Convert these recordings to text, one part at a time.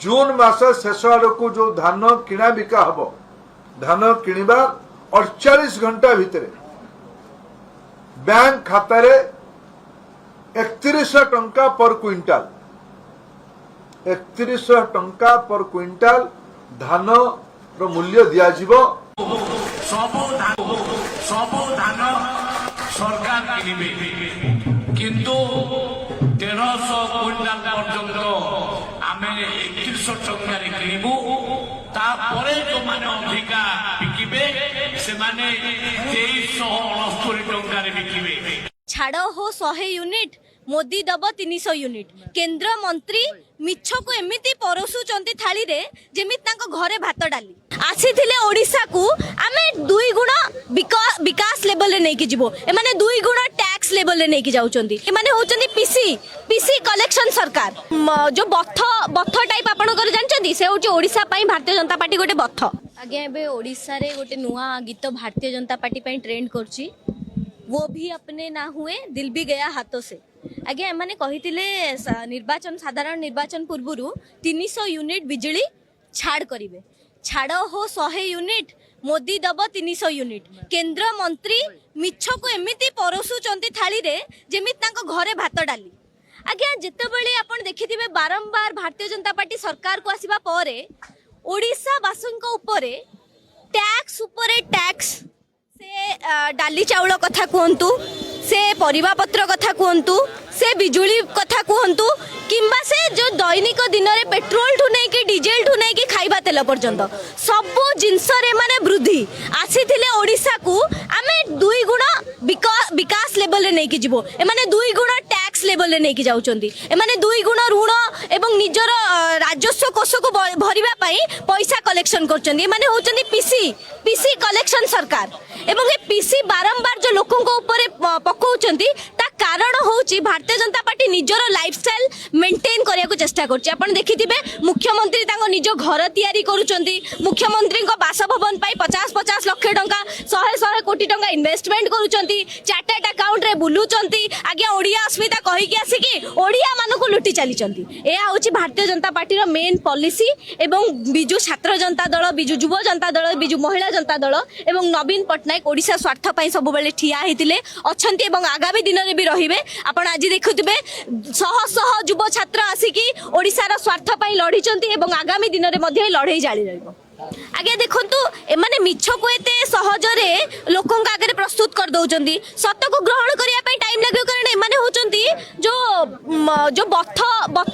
जून मास शेष आड़क जो धान किणा बिका हम धान किणवा 48 घंटा भितर बैंक खाता 3100 टंका पर क्विंटाल 3100 टंका पर क्विंटाल धान रो मूल्य दियाजिबो। सब धान सरकार किनिबे किंतु 1300 क्विंटाल पर्यंत आमे 3100 टंका रे किनिबु तापरे जो माने अधिका बिकिबे से माने 2369 टंका रे बिकिबे। छाड़ हो 100 यूनिट मोदी दब 300 यूनिट केंद्र मंत्री मिछ को एमिति परसुचंती थाली रे जेमिति तांको घरे भात डाली आसीथिले ओडिसा को आमे 2 गुणा विकास लेवल रे नै कि जिवो ए माने 2 गुणा टैक्स लेवल रे नै कि जाउचंती ए माने होचंती पीसी कलेक्शन सरकार जो बथ टाइप आपण कर जानचंती से होची ओडिसा पई भारतीय जनता पार्टी गोटे बथ आगे एबे ओडिसा रे गोटे नुवा गीत भारतीय जनता पार्टी पई ट्रेंड करची वो भी अपने ना हुए दिल भी गया हाथों से आगे एमाने कहितिले निर्वाचन साधारण निर्वाचन पूर्वरु 300 यूनिट बिजली छाड़ करिवे छाड़ हो 100 यूनिट मोदी दब 300 यूनिट केंद्र मंत्री मिछ को एमिति परसुचंती थाली रे जेमिति तांको घरे भात डाली आगे जेतेबेले आपण देखिथिबे बारंबार भारतीय जनता पार्टी सरकार को आसीबा परे ओडिसा वासुनको उपरे टैक्स से डाली चाउल कथा कहतु से परिबा पत्र कथा कहतु से बिजुली कथा कहतु किंबा से जो दैनिक दिन में पेट्रोल ठू नहीं कि डीजेल ठू नहीं कि खाइबा तेल पर्यंत सब जिनस माने वृद्धि आसीथिले ओडिसा को आमे 2 गुणा विकास लेवल रे नहीं कि जिवो ए माने 2 गुणा टैक्स लेवल रे नहीं कि जाउचंती ए माने 2 गुणा ऋण एवं निजर राजस्व कोष को भरिबा पई पैसा कलेक्शन करचंती ए माने होचंती पीसी कलेक्शन सरकार एवं ए पीसी बारंबार जो लोकों को ऊपर पकाउचंती ता कारण होची भारतीय जनता पार्टी निजर लाइफस्टाइल मेंटेन करिया को चेष्टा करछि। आपण देखिथिबे मुख्यमंत्री तांको निज घर तयारी करूचंती मुख्यमंत्री को बासभवन पाई 50-50 लाख टंका 100 कोटी टंका इन्वेस्टमेंट करूचंती चार्टर्ड अकाउंट रे बुलुचंती आगे ओडिया अस्मिता कहि कि आसी कि ओडिया मानु को लुटी चलीचंती ए होची भारतीय जनता पार्टी रो मेन पॉलिसी एवं बिजु छात्र जनता दल बिजु युवा जनता दल बिजु महिला जनता दल एवं नवीन पटनायक ओडिसा स्वार्थ पाई सब बेले ठिया हितिले अछंती एवं आगामी दिन रे भी रहिबे। आपण आज देखुथिबे शह युवा छात्र आसिकी ओडिसा रा स्वार्थ पाई लढिचंती एवं आगामी दिन रे मध्ये लढाई जारी रहइबो। आगे देखंतु एमाने मिछ को एते सहज रे लोकन का आगे प्रस्तुत कर दउचंती सत्य को ग्रहण करिया पई टाइम लागो कारण एमाने होचंती जो बथ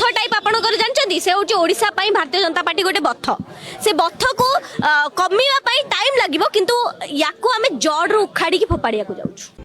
टाइप आपण कर जानचंती से होची ओडिसा पई भारतीय जनता पार्टी गोटे बथ से बथ को कमीवा पई टाइम लागिबो किंतु याको हमें जड़ रो उखाड़ी की फोपाड़िया को जाउछु।